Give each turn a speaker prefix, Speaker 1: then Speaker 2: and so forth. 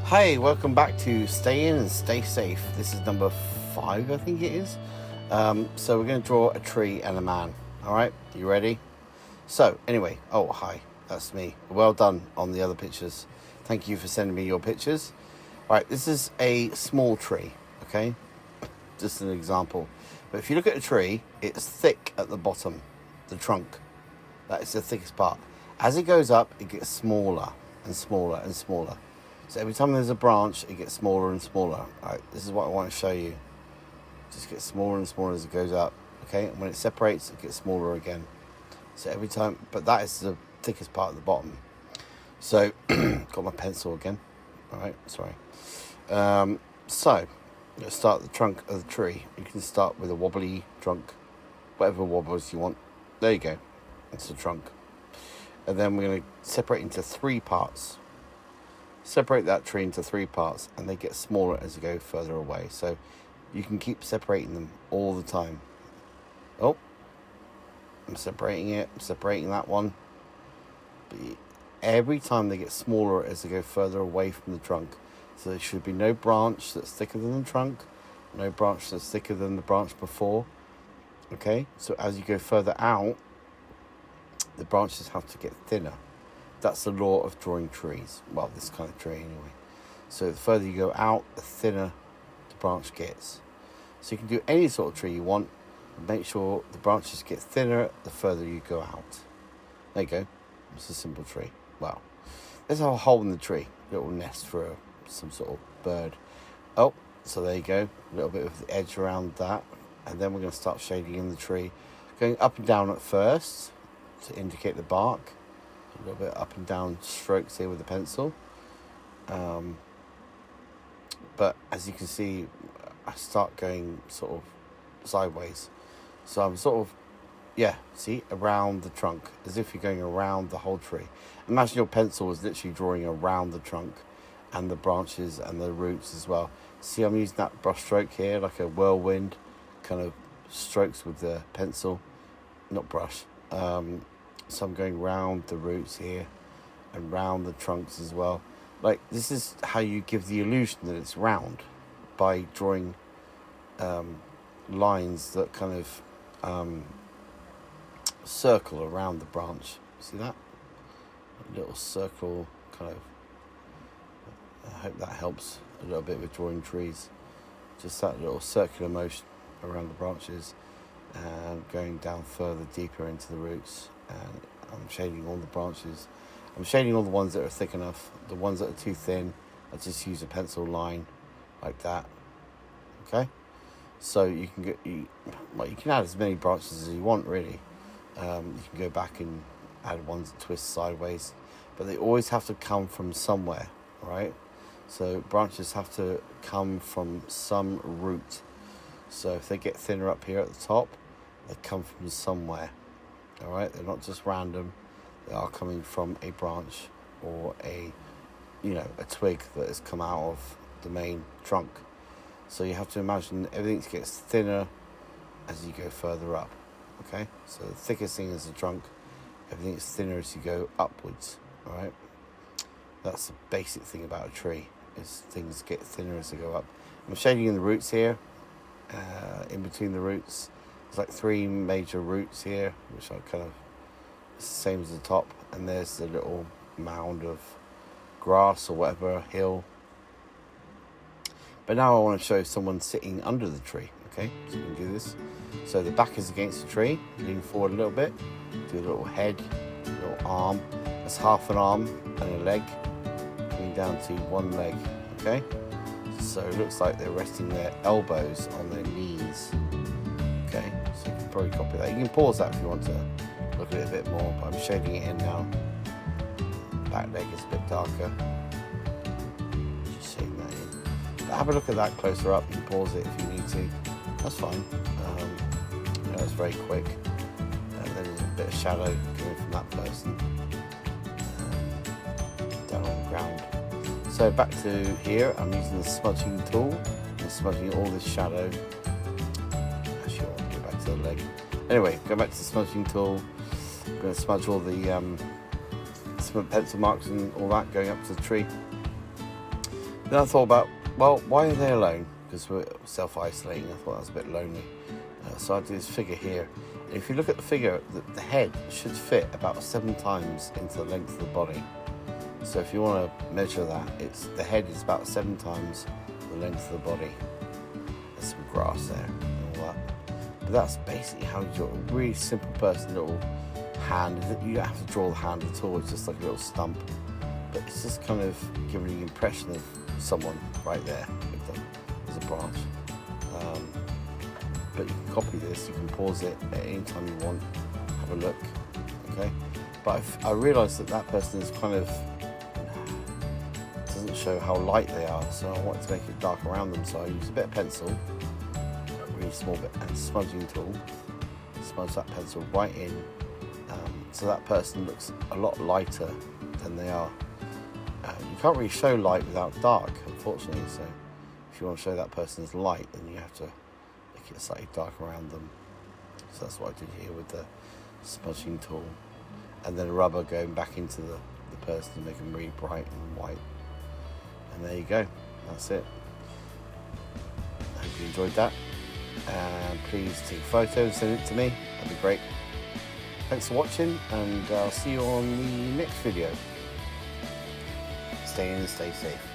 Speaker 1: Hey, welcome back to Stay In and Stay Safe. This is number 5, I think it is. So we're going to draw a tree and a man. All right, you ready? So anyway, oh hi, that's me. Well done on the other pictures. Thank you for sending me your pictures. All right, this is a small tree, okay? Just an example. But if you look at a tree, it's thick at the bottom, the trunk. That is the thickest part. As it goes up, it gets smaller and smaller and smaller. So every time there's a branch, it gets smaller and smaller. All right, this is what I want to show you. It just gets smaller and smaller as it goes up, okay? And when it separates, it gets smaller again. So every time, but that is the thickest part at the bottom. So, got my pencil again. All right, sorry. So, let's start the trunk of the tree. You can start with a wobbly trunk, whatever wobbles you want. There you go. That's the trunk. And then we're going to separate into 3 parts. Separate that tree into 3 parts, and they get smaller as you go further away. So you can keep separating them all the time. Oh, I'm separating it. I'm separating that one. But every time they get smaller as they go further away from the trunk. So there should be no branch that's thicker than the trunk, no branch that's thicker than the branch before. Okay, so as you go further out, the branches have to get thinner. That's the law of drawing trees. Well, this kind of tree anyway. So the further you go out, the thinner the branch gets. So you can do any sort of tree you want. Make sure the branches get thinner the further you go out. There you go. It's a simple tree. Well, there's a hole in the tree. A little nest for some sort of bird. Oh, so there you go. A little bit of the edge around that. And then we're going to start shading in the tree. Going up and down at first to indicate the bark. A little bit up and down strokes here with the pencil. But as you can see, I start going sort of sideways. So I'm sort of, see, around the trunk, as if you're going around the whole tree. Imagine your pencil is literally drawing around the trunk and the branches and the roots as well. See, I'm using that brush stroke here, like a whirlwind kind of strokes with the pencil, not brush. So I'm going round the roots here and round the trunks as well. Like, this is how you give the illusion that it's round, by drawing lines that kind of circle around the branch. See that? A little circle kind of. I hope that helps a little bit with drawing trees. Just that little circular motion around the branches and going down further, deeper into the roots. And I'm shading all the branches. I'm shading all the ones that are thick enough. The ones that are too thin, I just use a pencil line like that. Okay, so you can can add as many branches as you want, really. You can go back and add ones that twist sideways, but they always have to come from somewhere, right? So branches have to come from some root. So if they get thinner up here at the top, they come from somewhere. All right, they're not just random. They are coming from a branch or a twig that has come out of the main trunk. So you have to imagine everything gets thinner as you go further up. Okay, so the thickest thing is the trunk. Everything is thinner as you go upwards. All right, that's the basic thing about a tree, is things get thinner as they go up. I'm shading in the roots here. In between the roots, there's like 3 major roots here, which are kind of the same as the top, and there's the little mound of grass or whatever, hill. But now I want to show someone sitting under the tree. Okay, so you can do this. So the back is against the tree, lean forward a little bit, do a little head, a little arm. That's half an arm and a leg, going down to 1 leg. Okay, so it looks like they're resting their elbows on their knees. Okay, so you can probably copy that. You can pause that if you want to look at it a bit more, but I'm shading it in now. Back leg is a bit darker. Just shading that in. But have a look at that closer up. You can pause it if you need to. That's fine. It's very quick. And then there's a bit of shadow coming from that person down on the ground. So back to here, I'm using the smudging tool and smudging all this shadow. Actually, I want to go back to the leg. Anyway, go back to the smudging tool. I'm going to smudge all the pencil marks and all that going up to the tree. Then I thought about, well, why are they alone? Because we're self-isolating. I thought that was a bit lonely. So I did this figure here. And if you look at the figure, the head should fit about 7 times into the length of the body. So if you want to measure that, the head is about 7 times the length of the body. There's some grass there and all that. But that's basically how you draw a really simple person, little hand. You don't have to draw the hand at all, it's just like a little stump. But it's just kind of giving you the impression of someone right there with them as a branch. But you can copy this, you can pause it at any time you want, have a look, okay? But I realised that person is kind of, doesn't show how light they are, so I wanted to make it dark around them, so I used a bit of pencil, a really small bit, and a smudging tool, smudge that pencil right in, so that person looks a lot lighter than they are. You can't really show light without dark, unfortunately, so if you want to show that person as light, then you have to make it slightly dark around them. So that's what I did here with the smudging tool. And then rubber going back into the person to make them really bright and white. And there you go. That's it. I hope you enjoyed that. And please take a photo and send it to me. That'd be great. Thanks for watching, and I'll see you on the next video. Stay in and stay safe.